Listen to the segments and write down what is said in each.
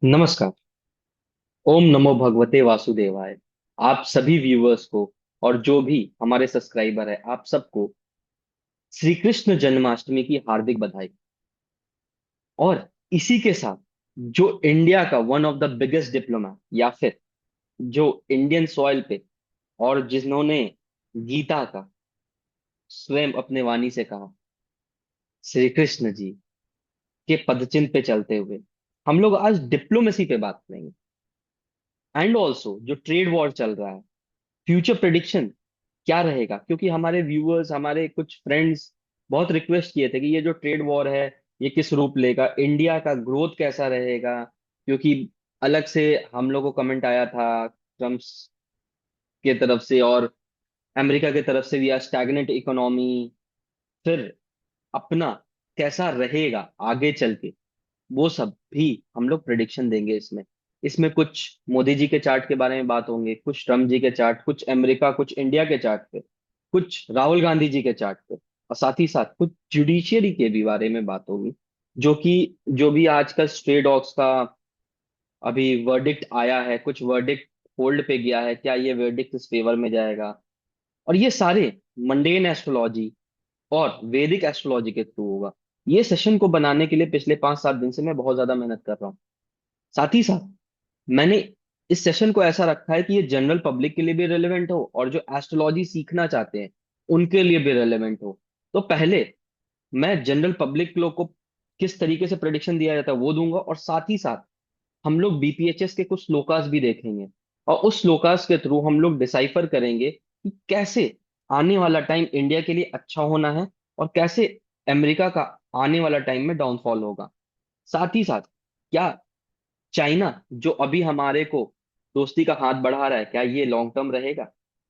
नमस्कार। ओम नमो भगवते वासुदेवाय। आप सभी व्यूअर्स को और जो भी हमारे सब्सक्राइबर है आप सबको श्री कृष्ण जन्माष्टमी की हार्दिक बधाई। और इसी के साथ जो इंडिया का one of the biggest diploma या फिर जो इंडियन सॉइल पे और जिन्होंने गीता का स्वयं अपने वाणी से कहा, श्री कृष्ण जी के पदचिन्ह पे चलते हुए हम लोग आज डिप्लोमेसी पे बात करेंगे। एंड ऑल्सो जो ट्रेड वॉर चल रहा है, फ्यूचर प्रेडिक्शन क्या रहेगा, क्योंकि हमारे व्यूअर्स, हमारे कुछ फ्रेंड्स बहुत रिक्वेस्ट किए थे कि ये जो ट्रेड वॉर है ये किस रूप लेगा, इंडिया का ग्रोथ कैसा रहेगा। क्योंकि अलग से हम लोग को कमेंट आया था ट्रम्प के तरफ से और अमेरिका के तरफ से भी, स्टैग्नेंट इकोनॉमी, फिर अपना कैसा रहेगा आगे चल के, वो सब भी हम लोग प्रिडिक्शन देंगे इसमें। इसमें कुछ मोदी जी के चार्ट के बारे में बात होंगे, कुछ ट्रम्प जी के चार्ट, कुछ अमेरिका कुछ इंडिया के चार्ट पे, कुछ राहुल गांधी जी के चार्ट पे, और साथ ही साथ कुछ जुडिशियरी के भी बारे में बात होगी। जो कि जो भी आजकल स्ट्रे डॉग्स का अभी वर्डिक्ट आया है, कुछ वर्डिक्ट होल्ड पे गया है, क्या ये वर्डिक्ट इस फेवर में जाएगा। और ये सारे मंडेन एस्ट्रोलॉजी और वैदिक एस्ट्रोलॉजी के थ्रू होगा। ये सेशन को बनाने के लिए पिछले 5-7 दिन से मैं बहुत ज्यादा मेहनत कर रहा हूँ। साथ ही साथ मैंने इस सेशन को ऐसा रखा है कि ये जनरल पब्लिक के लिए भी रेलेवेंट हो और जो एस्ट्रोलॉजी सीखना चाहते हैं उनके लिए भी रेलेवेंट हो। तो पहले मैं जनरल पब्लिक लोग को किस तरीके से प्रेडिक्शन दिया जाता है वो दूंगा, और साथ ही साथ हम लोग बीपीएचएस के कुछ श्लोकास भी देखेंगे। और उस श्लोकास के थ्रू हम लोग डिसाइफर करेंगे कि कैसे आने वाला टाइम इंडिया के लिए अच्छा होना है और कैसे अमेरिका का आने वाला टाइम में डाउनफॉल होगा। साथ ही साथ क्या चाइना जो अभी हमारे को दोस्ती का हाथ बढ़ा रहा है, क्या ये लॉन्ग टर्म रहेगा?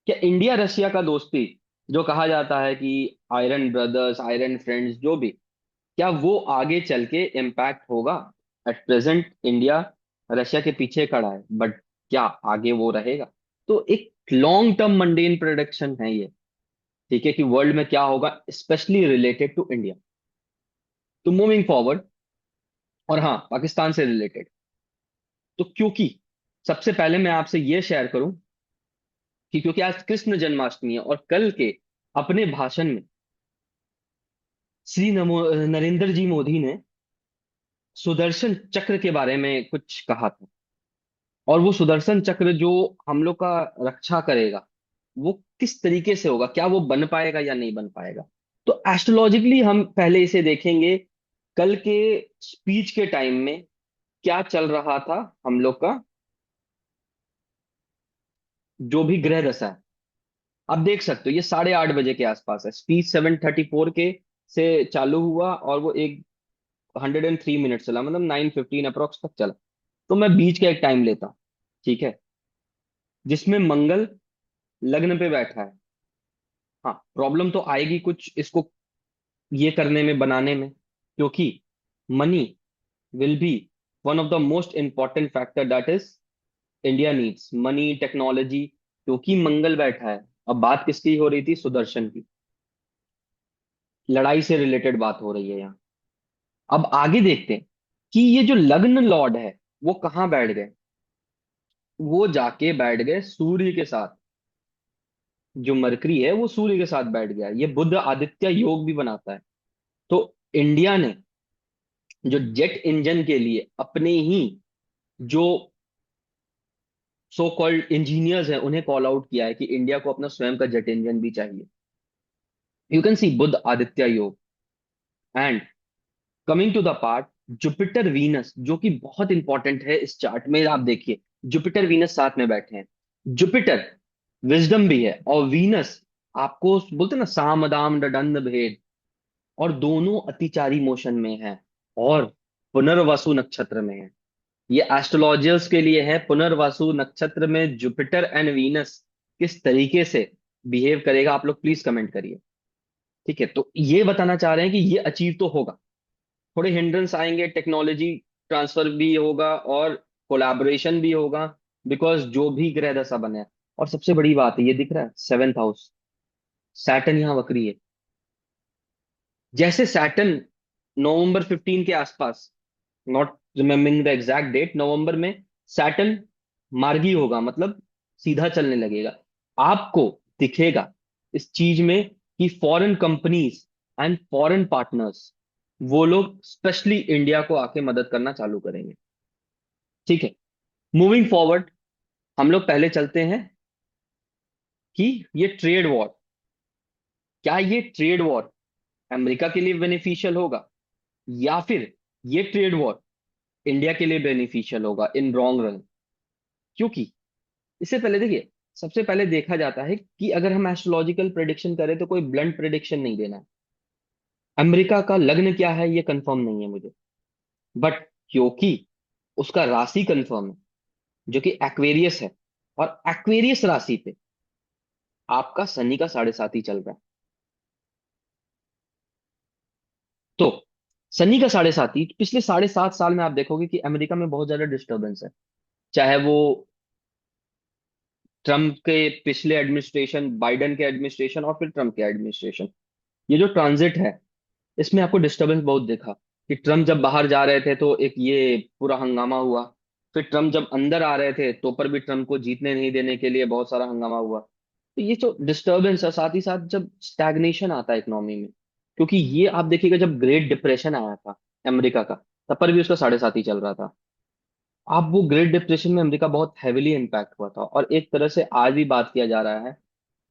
क्या इंडिया रशिया का दोस्ती जो कहा जाता है कि आयरन ब्रदर्स, आयरन फ्रेंड्स जो भी, क्या वो आगे चल के इम्पैक्ट होगा? एट प्रेजेंट इंडिया रशिया के पीछे खड़ा है, बट क्या आगे वो रहेगा? तो एक लॉन्ग टर्म मंडेन प्रोडक्शन है ये। ठीक है कि वर्ल्ड में क्या होगा स्पेशली रिलेटेड टू इंडिया। तो मूविंग फॉरवर्ड, और हाँ, पाकिस्तान से रिलेटेड, तो क्योंकि सबसे पहले मैं आपसे ये शेयर करूं कि क्योंकि आज कृष्ण जन्माष्टमी है और कल के अपने भाषण में नरेंद्र जी मोदी ने सुदर्शन चक्र के बारे में कुछ कहा था। और वो सुदर्शन चक्र जो हम लोग का रक्षा करेगा वो किस तरीके से होगा, क्या वो बन पाएगा या नहीं बन पाएगा। तो एस्ट्रोलॉजिकली हम पहले इसे देखेंगे। कल के स्पीच के टाइम में क्या चल रहा था हम लोग का, जो भी ग्रह दशा है, आप देख सकते हो ये 8:30 बजे के आसपास है। स्पीच 7:34 के से चालू हुआ और वो 103 मिनट चला, मतलब 9:15 अप्रोक्स तक चला। तो मैं बीच का एक टाइम लेता, ठीक है, जिसमें मंगल लग्न पे बैठा है। हाँ, प्रॉब्लम तो आएगी कुछ इसको ये करने में, बनाने में, क्योंकि money will be one of the most important factor that is India needs money technology, क्योंकि मंगल बैठा है। अब बात किसकी हो रही थी? सुदर्शन की। लड़ाई से रिलेटेड बात हो रही है यहाँ। अब आगे देखते हैं कि ये जो लग्न लॉर्ड है वो कहाँ बैठ गए। वो जाके बैठ गए सूर्य के साथ। जो मरकरी है वो सूर्य के साथ बैठ गया। ये बुध आदित्य योग भी बनाता है। तो इंडिया ने जो जेट इंजन के लिए अपने ही जो सो कॉल्ड इंजीनियर्स हैं उन्हें कॉल आउट किया है कि इंडिया को अपना स्वयं का जेट इंजन भी चाहिए। You can see Budh Aditya yoga. And coming to the part, Jupiter Venus जो कि बहुत इंपॉर्टेंट है इस चार्ट में, आप देखिए जुपिटर वीनस साथ में बैठे हैं। जुपिटर विजडम भी है और वीनस आपको बोलते हैं ना साम दाम दंड भेद, और दोनों अतिचारी मोशन में है और पुनर्वसु नक्षत्र में है। ये एस्ट्रोलॉजर्स के लिए है। पुनर्वसु नक्षत्र में जुपिटर एंड वीनस किस तरीके से बिहेव करेगा, आप लोग प्लीज कमेंट करिए। ठीक है, तो ये बताना चाह रहे हैं कि ये अचीव तो होगा। थोड़े हिंड्रेंस आएंगे, टेक्नोलॉजी ट्रांसफर भी होगा और कोलैबोरेशन भी होगा, बिकॉज जो भी ग्रह दशा बने। और सबसे बड़ी बात है, ये दिख रहा है 7th हाउस, सैटर्न यहाँ वक्री है। जैसे सैटर्न नवंबर 15 के आसपास not remembering the exact date, नवंबर में सैटर्न मार्गी होगा, मतलब सीधा चलने लगेगा। आपको दिखेगा इस चीज में कि foreign companies and foreign partners, वो लोग स्पेशली इंडिया को आके मदद करना चालू करेंगे। ठीक है, मूविंग फॉरवर्ड, हम लोग पहले चलते हैं कि ये ट्रेड वॉर, क्या ये ट्रेड वॉर अमेरिका के लिए बेनिफिशियल होगा, या फिर ये ट्रेड वॉर इंडिया के लिए बेनिफिशियल होगा इन लॉन्ग रन। क्योंकि इससे पहले देखिए, सबसे पहले देखा जाता है कि अगर हम एस्ट्रोलॉजिकल प्रेडिक्शन करें तो कोई ब्लंट प्रेडिक्शन नहीं देना है। अमेरिका का लग्न क्या है ये कंफर्म नहीं है मुझे, बट क्योंकि उसका राशि कंफर्म है जो कि एक्वेरियस है, और एक्वेरियस राशि पे आपका शनि का 7.5 चल रहा है। तो शनि का 7.5, पिछले 7.5 साल में आप देखोगे कि अमेरिका में बहुत ज्यादा डिस्टरबेंस है। चाहे वो ट्रम्प के पिछले एडमिनिस्ट्रेशन, बाइडेन के एडमिनिस्ट्रेशन, और फिर ट्रम्प के एडमिनिस्ट्रेशन, ये जो ट्रांजिट है इसमें आपको डिस्टरबेंस बहुत देखा। कि ट्रम्प जब बाहर जा रहे थे तो एक ये पूरा हंगामा हुआ, फिर ट्रम्प जब अंदर आ रहे थे तो पर भी ट्रम्प को जीतने नहीं देने के लिए बहुत सारा हंगामा हुआ। तो ये जो डिस्टरबेंस है, साथ ही साथ जब स्टैग्नेशन आता है इकोनॉमी में, क्योंकि ये आप देखिएगा जब ग्रेट डिप्रेशन आया था अमेरिका का, तब पर भी उसका 7.5 ही चल रहा था। अब वो ग्रेट डिप्रेशन में अमेरिका बहुत हैविली इम्पैक्ट हुआ था, और एक तरह से आज भी बात किया जा रहा है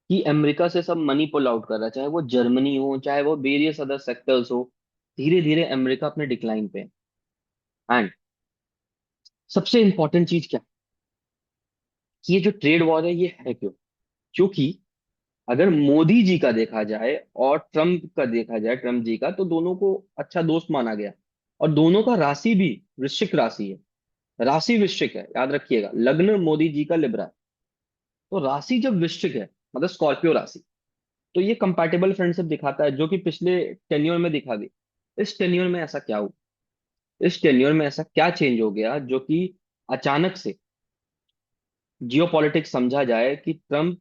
कि अमेरिका से सब मनी पुल आउट कर रहा है, चाहे वो जर्मनी हो, चाहे वो वेरियस अदर सेक्टर्स हो। धीरे धीरे अमेरिका अपने डिक्लाइन पे है। एंड सबसे इंपॉर्टेंट चीज क्या है कि ये जो ट्रेड वॉर है ये है क्यों? क्योंकि अगर मोदी जी का देखा जाए और ट्रम्प का देखा जाए, ट्रम्प जी का, तो दोनों को अच्छा दोस्त माना गया। और दोनों का राशि भी वृश्चिक राशि है। राशि वृश्चिक है, याद रखिएगा, लग्न मोदी जी का लिब्रा है। तो राशि जब वृश्चिक है, मतलब स्कॉर्पियो राशि, तो ये कंपैटिबल फ्रेंडशिप दिखाता है, जो कि पिछले टेन्योर में दिखा दी। इस टेन्योर में ऐसा क्या हुआ, इस टेन्योर में ऐसा क्या चेंज हो गया जो कि अचानक से जियो पॉलिटिक्स समझा जाए कि ट्रम्प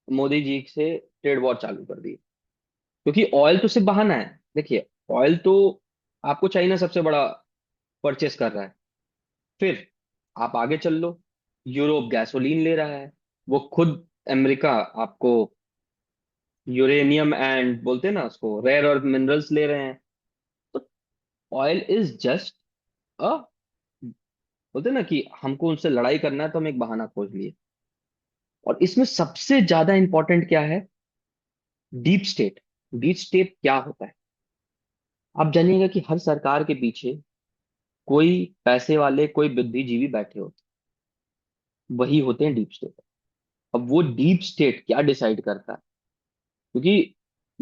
मोदी जी से ट्रेड वॉर चालू कर दी। क्योंकि ऑयल तो सिर्फ बहाना है। देखिए, ऑयल तो आपको चाइना सबसे बड़ा परचेस कर रहा है। फिर आप आगे चल लो, यूरोप गैसोलीन ले रहा है, वो खुद अमेरिका आपको यूरेनियम एंड बोलते हैं ना उसको, रेयर और मिनरल्स ले रहे हैं। तो ऑयल इज जस्ट अ, बोलते हैं ना कि हमको उनसे लड़ाई करना है तो हम एक बहाना खोज लिए। और इसमें सबसे ज्यादा इंपॉर्टेंट क्या है? Deep state. डीप स्टेट क्या होता है? आप जानिएगा कि हर सरकार के पीछे कोई पैसे वाले, कोई बुद्धिजीवी बैठे होते हैं, वही होते हैं डीप स्टेट। अब वो डीप स्टेट क्या डिसाइड करता है? क्योंकि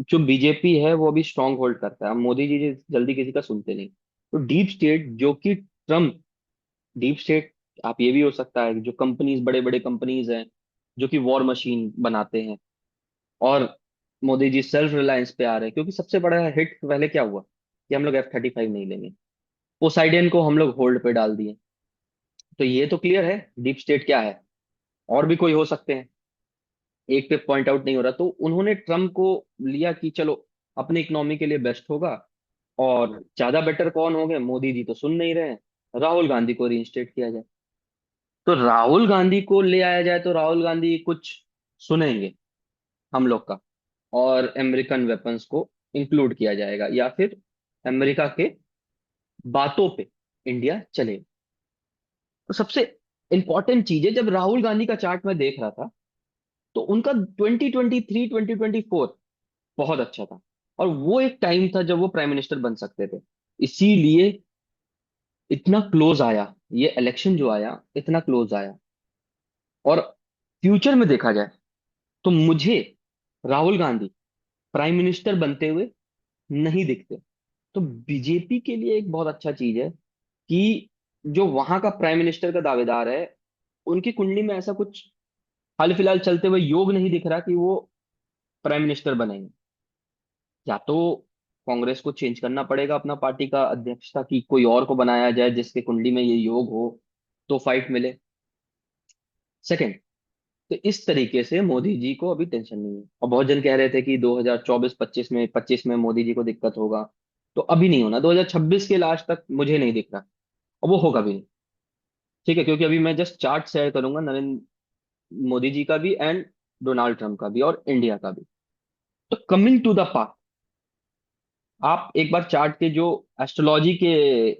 जो बीजेपी है वो अभी स्ट्रांग होल्ड करता है, अब मोदी जी जल्दी किसी का सुनते नहीं। तो डीप स्टेट जो कि ट्रम्प, डीप स्टेट आप ये भी हो सकता है कि जो कंपनीज, बड़े बड़े कंपनीज हैं जो कि वॉर मशीन बनाते हैं, और मोदी जी सेल्फ रिलायंस पे आ रहे हैं। क्योंकि सबसे बड़ा हिट पहले क्या हुआ कि हम लोग F-35 नहीं लेंगे, पोसाइडन को हम लोग होल्ड पे डाल दिए। तो ये तो क्लियर है डीप स्टेट क्या है। और भी कोई हो सकते हैं, एक पे पॉइंट आउट नहीं हो रहा, तो उन्होंने ट्रम्प को लिया कि चलो अपनी इकोनॉमी के लिए बेस्ट होगा। और ज्यादा बेटर कौन होंगे, मोदी जी तो सुन नहीं रहे हैं, राहुल गांधी को रीइंस्टेट किया जाए। तो राहुल गांधी को ले आया जाए तो राहुल गांधी कुछ सुनेंगे हम लोग का, और अमेरिकन वेपन्स को इंक्लूड किया जाएगा, या फिर अमेरिका के बातों पे इंडिया चले। तो सबसे इंपॉर्टेंट चीज है, जब राहुल गांधी का चार्ट मैं देख रहा था तो उनका 2023 2024 बहुत अच्छा था। और वो एक टाइम था जब वो प्राइम मिनिस्टर बन सकते थे, इसीलिए इतना क्लोज आया, ये इलेक्शन जो आया इतना क्लोज आया। और फ्यूचर में देखा जाए तो मुझे राहुल गांधी प्राइम मिनिस्टर बनते हुए नहीं दिखते। तो बीजेपी के लिए एक बहुत अच्छा चीज है कि जो वहां का प्राइम मिनिस्टर का दावेदार है, उनकी कुंडली में ऐसा कुछ हाल फिलहाल चलते हुए योग नहीं दिख रहा कि वो प्राइम मिनिस्टर बनेंगे। या तो कांग्रेस को चेंज करना पड़ेगा अपना पार्टी का अध्यक्षता, की कोई और को बनाया जाए जिसके कुंडली में ये योग हो, तो फाइट मिले। सेकंड, तो इस तरीके से मोदी जी को अभी टेंशन नहीं है। और बहुत जन कह रहे थे कि 2024-25 में मोदी जी को दिक्कत होगा। तो अभी नहीं होना, 2026 के लास्ट तक मुझे नहीं दिख रहा, और वो होगा भी नहीं। ठीक है, क्योंकि अभी मैं जस्ट चार्ट शेयर करूंगा नरेंद्र मोदी जी का भी एंड डोनाल्ड ट्रंप का भी और इंडिया का भी। तो कमिंग टू द पार्ट, आप एक बार चार्ट के जो एस्ट्रोलॉजी के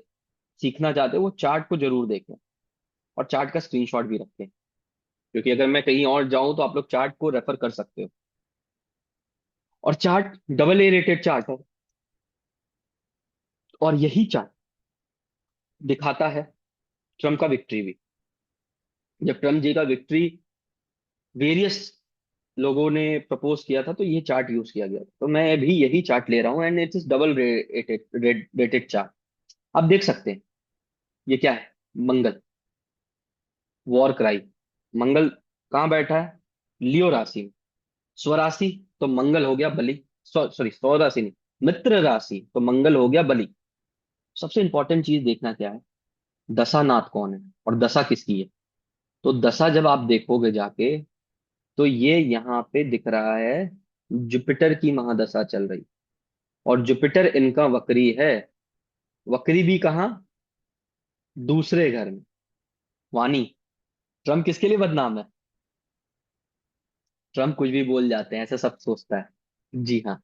सीखना चाहते हो वो चार्ट को जरूर देखें, और चार्ट का स्क्रीनशॉट भी रखें, क्योंकि अगर मैं कहीं और जाऊं तो आप लोग चार्ट को रेफर कर सकते हो। और chart double A rated chart है, और यही चार्ट दिखाता है ट्रम्प का विक्ट्री भी। जब ट्रम्प जी का विक्ट्री वेरियस लोगों ने प्रपोज किया था, तो ये चार्ट यूज किया गया था। तो मैं भी यही चार्ट ले रहा हूँ, and it is double rated chart. आप देख सकते हैं ये क्या है, मंगल, वॉर क्राई। मंगल कहाँ बैठा है, लियो राशि में, स्वराशि तो मंगल हो गया बलि, सॉरी स्वराशि नहीं, मित्र राशि तो मंगल हो गया बलि। सबसे इंपॉर्टेंट चीज देखना क्या है, दशा नाथ कौन है और दशा किसकी है। तो दशा जब आप देखोगे जाके, तो ये यहाँ पे दिख रहा है, जुपिटर की महादशा चल रही, और जुपिटर इनका वक्री है। वक्री भी कहाँ, दूसरे घर में। वानी, ट्रम्प किसके लिए बदनाम है, ट्रम्प कुछ भी बोल जाते हैं ऐसा सब सोचता है। जी हाँ,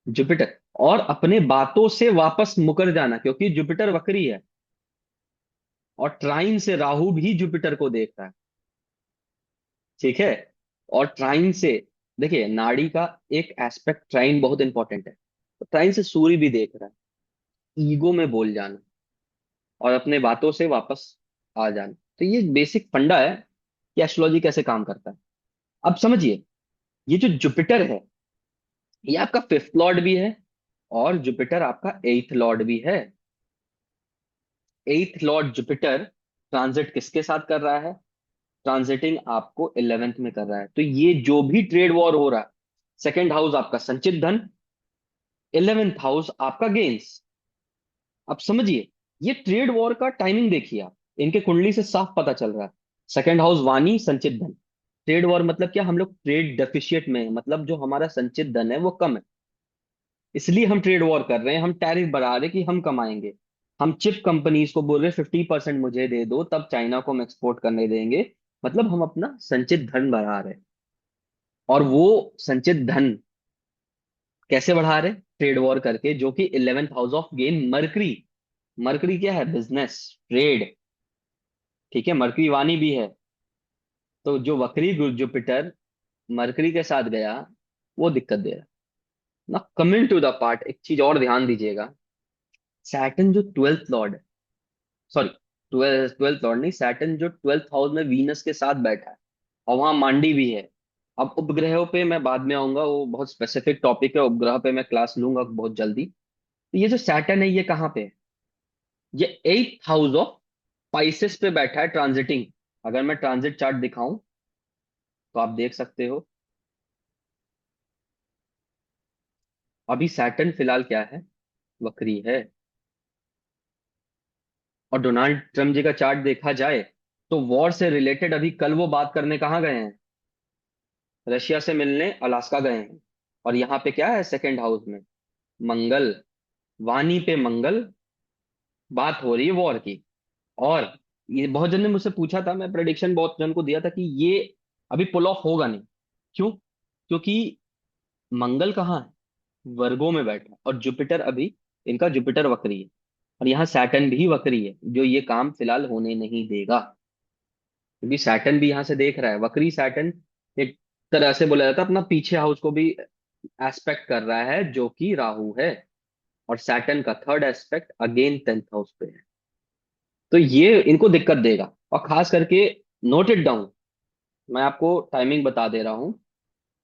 जुपिटर। और अपने बातों से वापस मुकर जाना, क्योंकि जुपिटर वक्री है, और ट्राइन से राहु भी जुपिटर को देख रहा है। ठीक है, और ट्राइन से, देखिए नाड़ी का एक एस्पेक्ट ट्राइन बहुत इंपॉर्टेंट है, तो ट्राइन से सूर्य भी देख रहा है। ईगो में बोल जाना और अपने बातों से वापस आ जाना, तो ये बेसिक फंडा है कि एस्ट्रोलॉजी कैसे काम करता है। अब समझिए, ये जो जुपिटर है, ये आपका फिफ्थ लॉर्ड भी है, और जुपिटर आपका एट्थ लॉर्ड भी है। एट्थ लॉर्ड जुपिटर ट्रांजिट किसके साथ कर रहा है, ट्रांजिटिंग आपको 11th में कर रहा है। तो ये जो भी ट्रेड वॉर हो रहा है, सेकंड हाउस आपका संचित धन, 11th हाउस आपका गेन्स। अब समझिए, ये ट्रेड वॉर का टाइमिंग देखिए आप, इनके कुंडली से साफ पता चल रहा है। सेकंड हाउस वाणी संचित धन, ट्रेड वॉर मतलब क्या, हम लोग ट्रेड डेफिशिएट में हैं, मतलब जो हमारा संचित धन है वो कम है, इसलिए हम ट्रेड वॉर कर रहे हैं, हम टैरिफ बढ़ा रहे हैं कि हम कमाएंगे। हम चिप कंपनीज को बोल रहे 50% मुझे दे दो, तब चाइना को हम एक्सपोर्ट करने देंगे। मतलब हम अपना संचित धन बढ़ा रहे हैं। और वो संचित धन कैसे बढ़ा रहे, ट्रेड वॉर करके, जो कि 11th house of gain mercury. Mercury क्या है, बिजनेस, ट्रेड। ठीक है, मरकरी वाणी भी है। तो जो वक्री जुपिटर मरकरी के साथ गया, वो दिक्कत दे रहा। ना कमिंग टू द पार्ट, एक चीज और ध्यान दीजिएगा, सैटर्न जो ट्वेल्थ लॉर्ड है, सॉरी, ट्वेल्थ लॉर्ड नहीं, सैटर्न जो ट्वेल्थ हाउस में वीनस के साथ बैठा है, और वहां मांडी भी है। अब उपग्रहों पे मैं बाद में आऊंगा, वो बहुत स्पेसिफिक टॉपिक है, उपग्रह पे मैं क्लास लूंगा बहुत जल्दी। तो ये जो सैटर्न है ये कहाँ पे है, ये एट्थ हाउस ऑफ स्पाइसेस पे बैठा है ट्रांजिटिंग। अगर मैं ट्रांजिट चार्ट दिखाऊं तो आप देख सकते हो, अभी सैटर्न फिलहाल क्या है, वक्री है। और डोनाल्ड ट्रम्प जी का चार्ट देखा जाए, तो वॉर से रिलेटेड अभी कल वो बात करने कहाँ गए हैं, रशिया से मिलने अलास्का गए हैं। और यहाँ पे क्या है, सेकंड हाउस में मंगल, वाणी पे मंगल, बात हो रही है वॉर की। और ये बहुत जन ने मुझसे पूछा था, मैं प्रेडिक्शन बहुत जन को दिया था कि ये अभी पुल ऑफ होगा नहीं। क्यों, क्योंकि मंगल कहाँ है, वर्गो में बैठा है, और जुपिटर अभी, इनका जुपिटर वक्री है, और यहाँ सैटर्न भी वक्री है, जो ये काम फिलहाल होने नहीं देगा। क्योंकि सैटर्न भी यहाँ से देख रहा है, वक्री सैटर्न एक तरह से बोला जाता है, अपना पीछे हाउस को भी एस्पेक्ट कर रहा है, जो कि राहु है। और सैटर्न का third aspect again 10th house पे है। तो ये इनको दिक्कत देगा, और खास करके नोट इट डाउन, मैं आपको टाइमिंग बता दे रहा हूं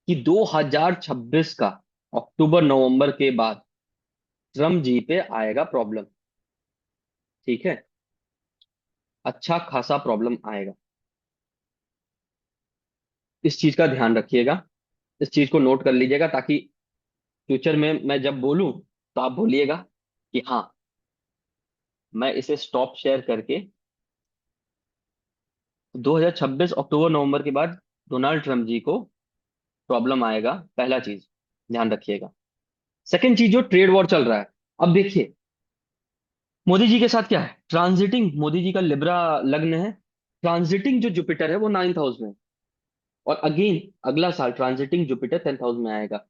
कि 2026 का अक्टूबर नवंबर के बाद ट्रम्प जी पे आएगा प्रॉब्लम। ठीक है, अच्छा खासा प्रॉब्लम आएगा, इस चीज का ध्यान रखिएगा, इस चीज को नोट कर लीजिएगा, ताकि फ्यूचर में मैं जब बोलूं तो आप बोलिएगा कि हाँ, मैं इसे स्टॉप शेयर करके, 2026 अक्टूबर नवंबर के बाद डोनाल्ड ट्रम्प जी को प्रॉब्लम आएगा, पहला चीज ध्यान रखिएगा। सेकंड चीज, जो ट्रेड वॉर चल रहा है, अब देखिए, मोदी जी के साथ क्या है, ट्रांजिटिंग, मोदी जी का लिब्रा लग्न है, ट्रांजिटिंग जो जुपिटर है वो 9th हाउस में है। और अगेन अगला साल ट्रांजिटिंग जुपिटर 10th हाउस में आएगा।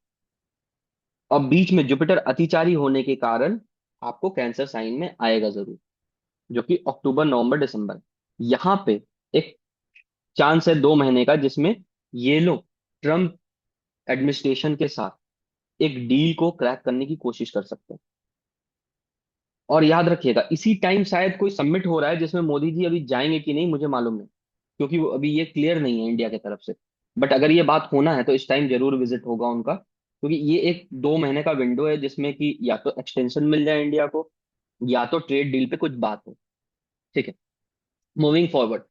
अब बीच में जुपिटर अतिचारी होने के कारण आपको कैंसर साइन में आएगा जरूर, जो कि अक्टूबर नवंबर दिसंबर। यहाँ पे एक चांस है 2 महीने का, जिसमें ये लोग ट्रम्प एडमिनिस्ट्रेशन के साथ एक डील को क्रैक करने की कोशिश कर सकते हैं। और याद रखिएगा, इसी टाइम शायद कोई सबमिट हो रहा है जिसमें मोदी जी अभी जाएंगे कि नहीं मुझे मालूम नहीं, क्योंकि वो अभी ये क्लियर नहीं है इंडिया की तरफ से। बट अगर ये बात होना है तो इस टाइम जरूर विजिट होगा उनका, क्योंकि ये एक 2 महीने का विंडो है जिसमें कि या तो एक्सटेंशन मिल जाए इंडिया को, या तो ट्रेड डील पे कुछ बात हो। ठीक है, मूविंग फॉरवर्ड,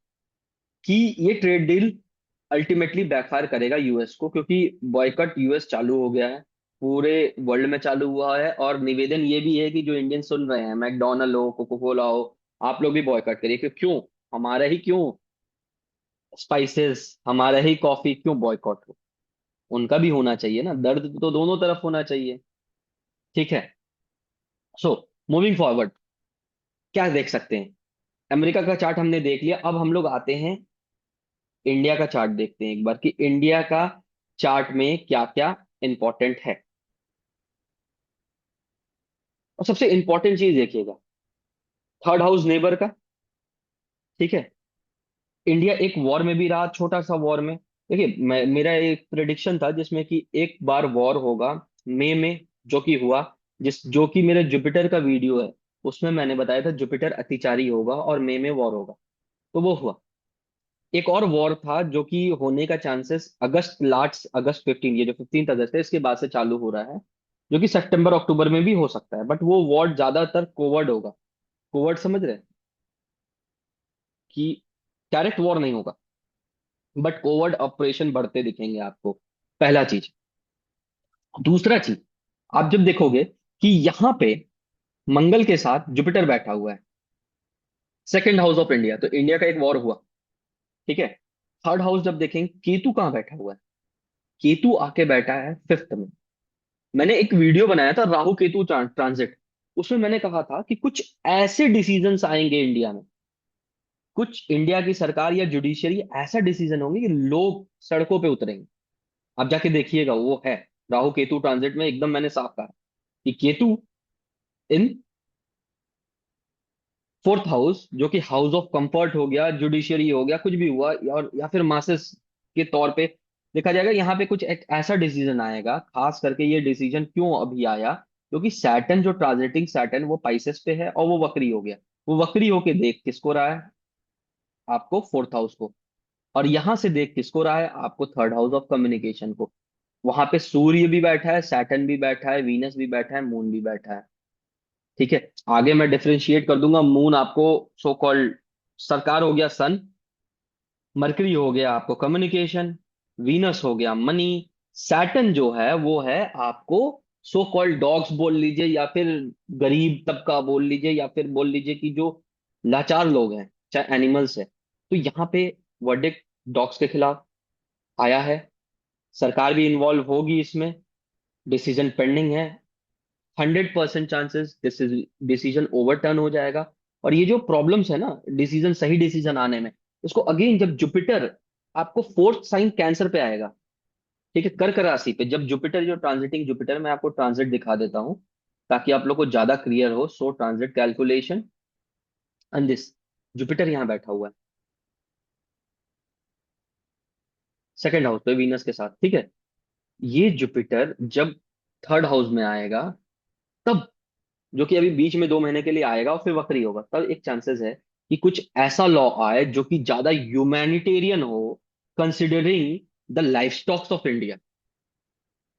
कि ये ट्रेड डील अल्टीमेटली बैकफायर करेगा यूएस को, क्योंकि बॉयकॉट यूएस चालू हो गया है, पूरे वर्ल्ड में चालू हुआ है। और निवेदन ये भी है कि जो इंडियन सुन रहे हैं, मैकडोनल्ड हो, कोको कोला हो, आप लोग भी बॉयकॉट करिए। क्यों, हमारा ही क्यों स्पाइसेस, हमारा ही कॉफी क्यों बॉयकॉट हो, उनका भी होना चाहिए ना, दर्द तो दोनों तरफ होना चाहिए। ठीक है। सो मूविंग फॉरवर्ड, क्या देख सकते हैं, अमेरिका का चार्ट हमने देख लिया, अब हम लोग आते हैं इंडिया का चार्ट देखते हैं एक बार, कि इंडिया का चार्ट में क्या क्या इंपॉर्टेंट है। और सबसे इंपॉर्टेंट चीज देखिएगा, 3rd हाउस नेबर का। ठीक है, इंडिया एक वॉर में भी रहा, छोटा सा वॉर में। देखिए, मेरा एक प्रिडिक्शन था जिसमें कि एक बार वॉर होगा मई में, जो कि हुआ। जो कि मेरे जुपिटर का वीडियो है, उसमें मैंने बताया था जुपिटर अतिचारी होगा और मई में वॉर होगा, तो वो हुआ। एक और वॉर था जो कि होने का चांसेस अगस्त, लास्ट अगस्त 15, ये जो 15 अगस्त है इसके बाद से चालू हो रहा है, जो कि सितंबर अक्टूबर में भी हो सकता है। बट वो वॉर ज्यादातर कोवर्ड होगा। कोवर्ड समझ रहे हैं, कि डायरेक्ट वॉर नहीं होगा, बट कोवर्ड ऑपरेशन बढ़ते दिखेंगे आपको, पहला चीज। दूसरा चीज, आप जब देखोगे कि यहाँ पे मंगल के साथ जुपिटर बैठा हुआ है, 2nd हाउस ऑफ इंडिया, तो इंडिया का एक वॉर हुआ। ठीक है, 3rd हाउस जब देखेंगे, केतु कहाँ बैठा हुआ है, केतु आके बैठा है 5th में। मैंने एक वीडियो बनाया था राहु केतु ट्रांजिट, उसमें मैंने कहा था कि कुछ ऐसे डिसीजंस आएंगे इंडिया में, कुछ इंडिया की सरकार या जुडिशरी ऐसा डिसीजन होंगे कि लोग सड़कों पे उतरेंगे। आप जाके देखिएगा, वो है राहु केतु ट्रांजिट में, एकदम मैंने साफ कहा कि केतु इन 4th हाउस, जो कि हाउस ऑफ कंफर्ट हो गया, जुडिशरी हो गया, कुछ भी हुआ, और या फिर मासेस के तौर पे देखा जाएगा, यहाँ पे कुछ एक ऐसा डिसीजन आएगा। खास करके ये डिसीजन क्यों अभी आया, क्योंकि सैटर्न जो ट्रांजिटिंग सैटर्न वो पाइसेस पे है और वो वक्री हो गया। वो वक्री होके देख किसको रहा है, आपको 4th हाउस को। और यहां से देख किसको रहा है, आपको 3rd हाउस ऑफ कम्युनिकेशन को। वहां पे सूर्य भी बैठा है, सैटर्न भी बैठा है, वीनस भी बैठा है, मून भी बैठा है। ठीक है, आगे मैं डिफरेंशिएट कर दूंगा। मून आपको सो कॉल्ड सरकार हो गया, सन। मरकरी हो गया आपको कम्युनिकेशन, वीनस हो गया मनी, सैटर्न जो है वो है आपको सो कॉल्ड डॉग्स बोल लीजिए, या फिर गरीब तबका बोल लीजिए, या फिर बोल लीजिए कि जो लाचार लोग हैं, चाहे एनिमल्स है। तो यहाँ पे वर्डिक्ट डॉग्स के खिलाफ आया है, सरकार भी इन्वॉल्व होगी इसमें, डिसीजन पेंडिंग है। 100% चांसेस डिसीजन ओवरटर्न हो जाएगा। और ये जो प्रॉब्लम्स है ना, डिसीजन, सही डिसीजन आने में, इसको अगेन जब जुपिटर आपको 4th साइन कैंसर पे आएगा। ठीक है, कर्क राशि पे जब जुपिटर, जो ट्रांजिटिंग जुपिटर, मैं आपको ट्रांजिट दिखा देता हूँ ताकि आप लोग को ज्यादा क्लियर हो। So transit calculation and this, Jupiter यहाँ बैठा हुआ है 2nd हाउस पे वीनस के साथ। ठीक है, ये जुपिटर जब 3rd हाउस में आएगा, तब, जो कि अभी बीच में 2 महीने के लिए आएगा और फिर वक्री होगा, तब एक चांसेस है कि कुछ ऐसा लॉ आए जो कि ज्यादा ह्यूमैनिटेरियन हो, considering the life stocks of India. I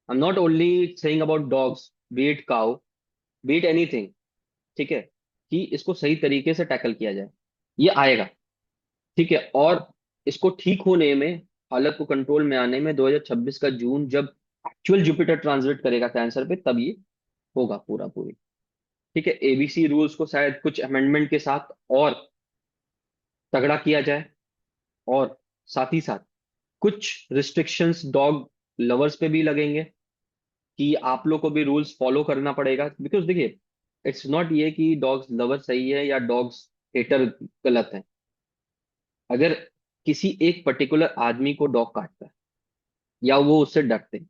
am not only saying about dogs, be it cow, be it anything. ठीक है, कि इसको सही तरीके से टैकल किया जाए, ये आएगा। ठीक है, और इसको ठीक होने में, हालत को कंट्रोल में आने में 2026 का जून, जब एक्चुअल जुपिटर ट्रांजिट करेगा कैंसर पे, तब ये होगा पूरा पूरी। ठीक है, एबीसी रूल्स को शायद कुछ अमेंडमेंट के साथ और तगड़ा किया जाए, और साथ ही साथ कुछ रिस्ट्रिक्शंस डॉग लवर्स पे भी लगेंगे, कि आप लोग को भी रूल्स फॉलो करना पड़ेगा। बिकॉज देखिए, इट्स नॉट ये कि डॉग्स लवर सही है या डॉग्स हेटर गलत है। अगर किसी एक पर्टिकुलर आदमी को डॉग काटता है या वो उससे डरते हैं,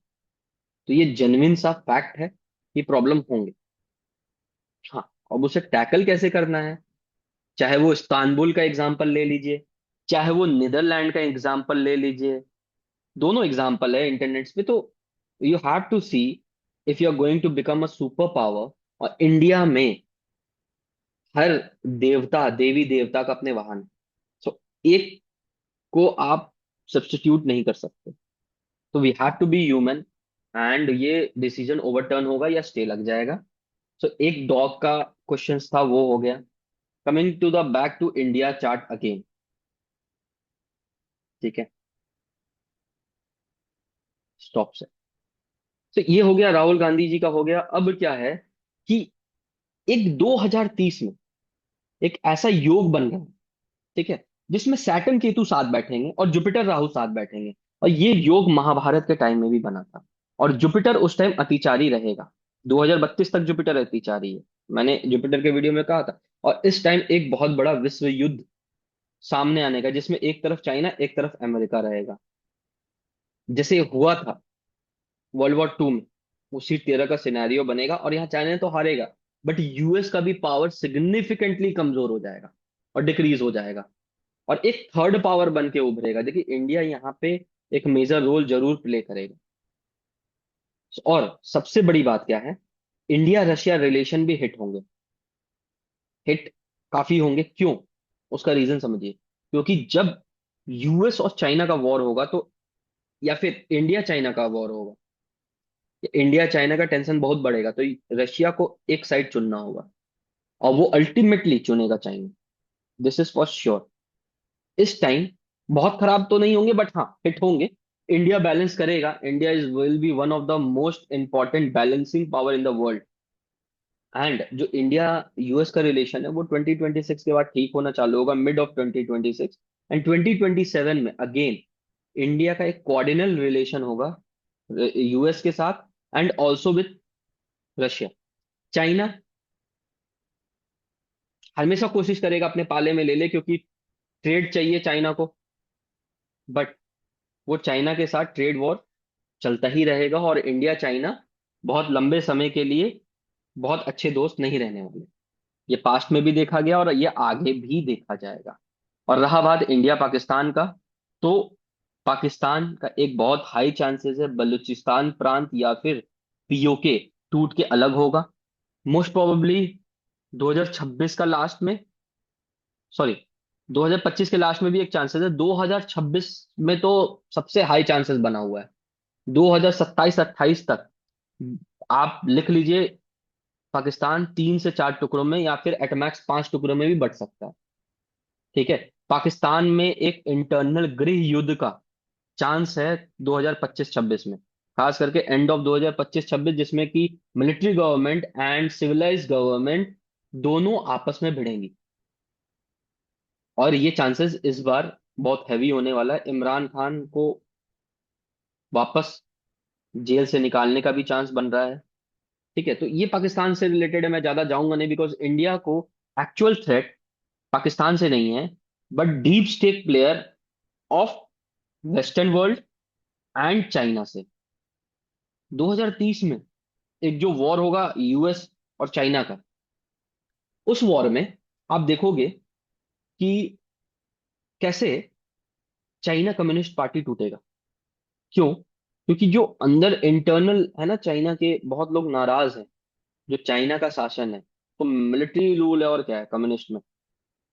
तो ये जेन्युइन सा फैक्ट है कि प्रॉब्लम होंगे। हाँ, अब उसे टैकल कैसे करना है, चाहे वो इस्तांबुल का एग्जाम्पल ले लीजिए, चाहे वो नीदरलैंड का एग्जाम्पल ले लीजिए, दोनों एग्जाम्पल है इंटरनेट पे। तो you have to see, if you are going to become a super power, और इंडिया में हर देवता देवी देवता का अपने वाहन है। सो एक को आप सब्स्टिट्यूट नहीं कर सकते। तो we have to be human, and ये डिसीजन ओवरटर्न होगा या स्टे लग जाएगा। सो एक डॉग का क्वेश्चन था, वो हो गया। Coming to the back to India chart again. ठीक है, स्टॉप से। तो ये हो गया, राहुल गांधी जी का हो गया। अब क्या है कि एक 2030 में एक ऐसा योग बन रहा है, ठीक है, जिसमें सैटर्न केतु साथ बैठेंगे और जुपिटर राहु साथ बैठेंगे। और ये योग महाभारत के टाइम में भी बना था। और जुपिटर उस टाइम अतिचारी रहेगा, 2032 तक जुपिटर अतिचारी है। मैंने जुपिटर के वीडियो में कहा था। और इस टाइम एक बहुत बड़ा विश्व युद्ध सामने आने का, जिसमें एक तरफ चाइना एक तरफ अमेरिका रहेगा, जैसे हुआ था वर्ल्ड वॉर 2 में। उसी तरह का सिनेरियो बनेगा, और यहाँ चाइना तो हारेगा, बट यूएस का भी पावर सिग्निफिकेंटली कमजोर हो जाएगा और डिक्रीज हो जाएगा, और एक थर्ड पावर बन के उभरेगा। देखिए, इंडिया यहाँ पे एक मेजर रोल जरूर प्ले करेगा। और सबसे बड़ी बात क्या है, इंडिया रशिया रिलेशन भी हिट होंगे। हिट काफी होंगे, क्यों? उसका रीजन समझिए। क्योंकि जब यूएस और चाइना का वॉर होगा, तो या फिर इंडिया चाइना का वॉर होगा, इंडिया चाइना का टेंशन बहुत बढ़ेगा, तो रशिया को एक साइड चुनना होगा, और वो अल्टीमेटली चुनेगा China. This is for sure. इस टाइम बहुत खराब तो नहीं होंगे, बट हाँ हिट होंगे। इंडिया बैलेंस करेगा। India is will be one of the most important balancing power in the world. And जो इंडिया यूएस का रिलेशन है, वो 2026 के बाद ठीक होना चालू होगा, मिड ऑफ 2026। एंड 2027 में अगेन इंडिया का एक कोऑर्डिनल रिलेशन होगा यूएस के साथ, and also with Russia. China हमेशा कोशिश करेगा अपने पाले में ले ले, क्योंकि ट्रेड चाहिए चाइना को। बट वो चाइना के साथ ट्रेड वॉर चलता ही रहेगा, और इंडिया चाइना बहुत लंबे समय के लिए बहुत अच्छे दोस्त नहीं रहने वाले। ये पास्ट में भी देखा गया, और ये आगे भी देखा जाएगा। और रहा बात इंडिया पाकिस्तान का, तो पाकिस्तान का एक बहुत हाई चांसेस है बलूचिस्तान प्रांत या फिर पीओके टूट के अलग होगा, मोस्ट प्रोबेबली 2026 का लास्ट में। सॉरी, 2025 के लास्ट में भी एक चांसेस है, 2026 में तो सबसे हाई चांसेस बना हुआ है। 2027-28 तक आप लिख लीजिए, पाकिस्तान 3 से 4 टुकड़ों में या फिर एटमैक्स 5 टुकड़ों में भी बट सकता है। ठीक है, पाकिस्तान में एक इंटरनल गृह युद्ध का चांस है 2025-26 में, खास करके एंड ऑफ 2025-26, जिसमें कि military government and civilized government दोनों आपस में भिड़ेंगी। और ये चांसेस इस बार बहुत हैवी होने वाला है। इमरान खान को वापस जेल से निकालने का भी चांस बन रहा है। ठीक है, तो ये पाकिस्तान से रिलेटेड है, मैं ज्यादा जाऊंगा नहीं, बिकॉज इंडिया को एक्चुअल थ्रेट पाकिस्तान से नहीं है, but deep state player of western world and China से। 2030 में एक जो वॉर होगा यूएस और चाइना का, उस वॉर में आप देखोगे कि कैसे चाइना कम्युनिस्ट पार्टी टूटेगा। क्यों? क्योंकि जो अंदर इंटरनल है ना, चाइना के बहुत लोग नाराज हैं। जो चाइना का शासन है, तो मिलिट्री रूल है, और क्या है कम्युनिस्ट में।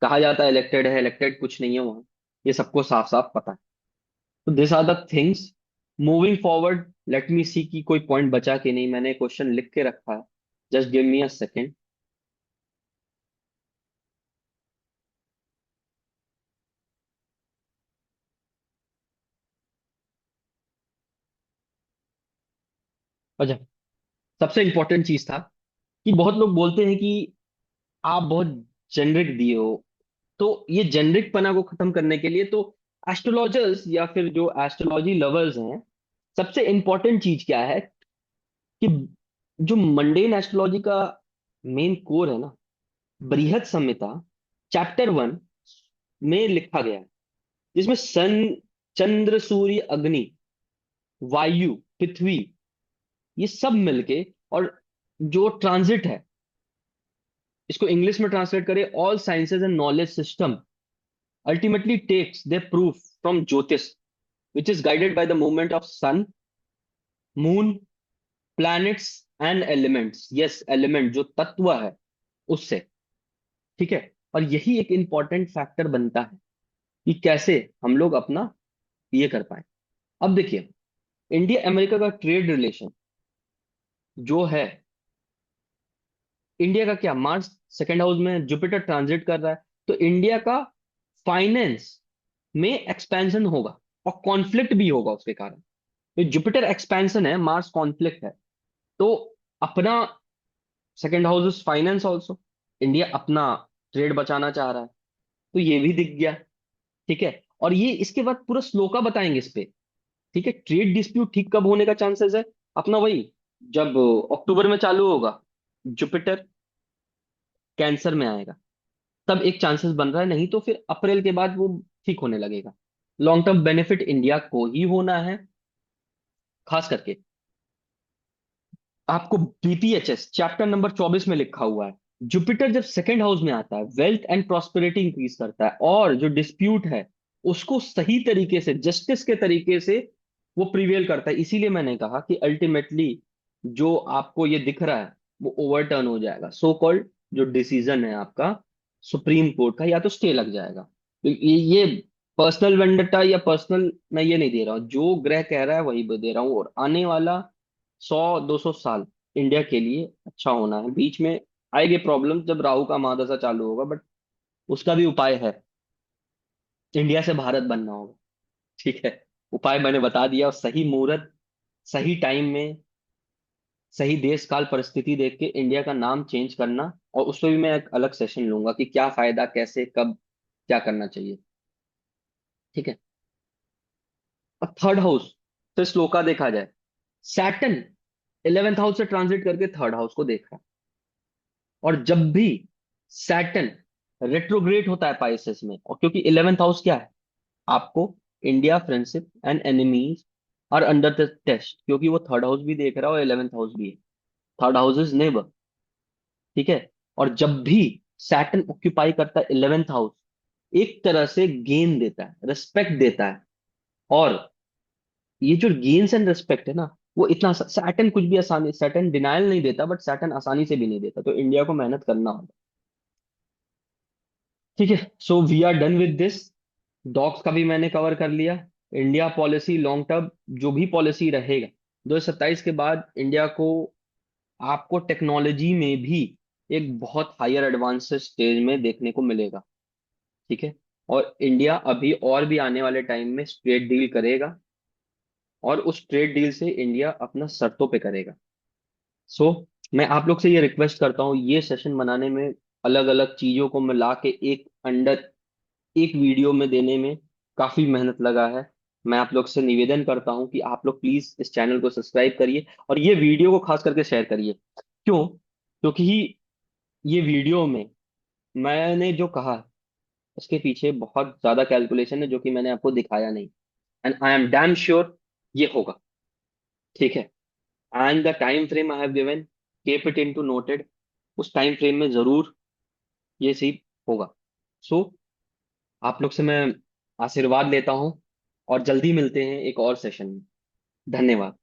कहा जाता है इलेक्टेड है, इलेक्टेड कुछ नहीं है वहां। ये सबको साफ साफ पता है। तो this are the things moving forward. Let me see कि कोई पॉइंट बचा कि नहीं। मैंने क्वेश्चन लिख के रखा है, just give me a second. अच्छा, सबसे इंपॉर्टेंट चीज था कि बहुत लोग बोलते हैं कि आप बहुत जेनरिक दिए हो। तो ये जेनरिक पना को खत्म करने के लिए, तो एस्ट्रोलॉजर्स या फिर जो एस्ट्रोलॉजी लवर्स हैं, सबसे इंपॉर्टेंट चीज क्या है कि जो मंडेन एस्ट्रोलॉजी का मेन कोर है ना, बृहत संहिता चैप्टर 1 में लिखा गया है, जिसमें सन, चंद्र, सूर्य, अग्नि, वायु, पृथ्वी, ये सब मिलके, और जो ट्रांजिट है, इसको इंग्लिश में ट्रांसलेट करें, all sciences and knowledge system ultimately takes their proof from ज्योतिष, which is guided by the movement of sun, moon, planets and elements. Yes, element जो तत्व है उससे। ठीक है। और यही एक इंपॉर्टेंट फैक्टर बनता है कि कैसे हम लोग अपना ये कर पाए। अब देखिए, इंडिया अमेरिका का ट्रेड रिलेशन जो है, इंडिया का क्या, मार्स सेकेंड हाउस में जुपिटर ट्रांजिट कर रहा है, तो इंडिया का फाइनेंस में एक्सपेंशन होगा, और कॉन्फ्लिक्ट भी होगा उसके कारण। तो जुपिटर एक्सपेंशन है, मार्स कॉन्फ्लिक्ट है, तो अपना second house is finance also, India अपना ट्रेड बचाना चाह रहा है, तो ये भी दिख गया। ठीक है। और ये इसके बाद पूरा श्लोका बताएंगे इस पे। ठीक है। ट्रेड डिस्प्यूट ठीक कब होने का चांसेस है, अपना वही, जब अक्टूबर में चालू होगा, जुपिटर कैंसर में आएगा, तब एक चांसेस बन रहा है, नहीं तो फिर अप्रैल के बाद वो ठीक होने लगेगा। लॉन्ग टर्म बेनिफिट इंडिया को ही होना है, खास करके आपको बीपीएचएस चैप्टर नंबर 24 में लिखा हुआ है, जुपिटर जब सेकंड हाउस में आता है, वेल्थ एंड प्रॉस्पेरिटी इंक्रीज करता है, और जो डिस्प्यूट है उसको सही तरीके से, जस्टिस के तरीके से वो प्रिवेल करता है। इसीलिए मैंने कहा कि अल्टीमेटली जो आपको ये दिख रहा है वो ओवरटर्न हो जाएगा, सो कॉल्ड जो डिसीजन है आपका सुप्रीम कोर्ट का, या तो स्टे लग जाएगा। तो ये पर्सनल वेंडटा या पर्सनल, मैं ये नहीं दे रहा हूँ, जो ग्रह कह रहा है वही दे रहा हूँ। और आने वाला 100-200 साल इंडिया के लिए अच्छा होना है। बीच में आएगी प्रॉब्लम जब राहु का महादशा चालू होगा, बट उसका भी उपाय है, इंडिया से भारत बनना होगा। ठीक है। उपाय मैंने बता दिया, और सही मुहूर्त, सही टाइम में, सही देश काल परिस्थिति देख के इंडिया का नाम चेंज करना, और उस पर भी मैं एक अलग सेशन लूंगा कि क्या फायदा, कैसे, कब, क्या करना चाहिए। ठीक है। अब थर्ड हाउस से श्लोका देखा जाए, सैटर्न 11th हाउस से ट्रांजिट करके थर्ड हाउस को देख रहा है, और जब भी सैटर्न रेट्रोग्रेड होता है पाइसेस में, और क्योंकि 11th हाउस क्या है आपको, India, friendship and enemies are under the test, क्योंकि वो थर्ड हाउस भी देख रहा है और 11th हाउस भी है। Third house is neighbour. ठीक है। और जब भी सैटर्न ऑक्यूपाई करता है 11th हाउस, एक तरह से गेन देता है, रिस्पेक्ट देता है। और ये जो गेन्स एंड रिस्पेक्ट है ना, वो इतना, सैटर्न कुछ भी आसानी, सैटर्न डिनायल नहीं देता, बट सैटर्न आसानी से भी नहीं देता, तो इंडिया को मेहनत करना होगा। ठीक है। So we are done with this. Dogs का भी मैंने कवर कर लिया। इंडिया पॉलिसी लॉन्ग टर्म, जो भी पॉलिसी रहेगा 2027 के बाद, इंडिया को, आपको टेक्नोलॉजी में भी एक बहुत हायर एडवांस स्टेज में देखने को मिलेगा। ठीक है। और इंडिया अभी और भी आने वाले टाइम में ट्रेड डील करेगा, और उस ट्रेड डील से इंडिया अपना शर्तों पे करेगा। सो मैं आप लोग से ये रिक्वेस्ट करता हूँ, ये सेशन बनाने में, अलग अलग चीजों को मिला के एक अंडर एक वीडियो में देने में काफी मेहनत लगा है। मैं आप लोग से निवेदन करता हूं कि आप लोग प्लीज इस चैनल को सब्सक्राइब करिए, और ये वीडियो को खास करके शेयर करिए। क्यों? क्योंकि ये वीडियो में मैंने जो कहा, उसके पीछे बहुत ज्यादा कैलकुलेशन है जो कि मैंने आपको दिखाया नहीं, and I am damn sure ये होगा। ठीक है। And the time frame I have given, keep it into noted, उस टाइम फ्रेम में जरूर ये चीज होगा। सो आप लोग से मैं आशीर्वाद लेता हूँ, और जल्दी मिलते हैं एक और सेशन में। धन्यवाद।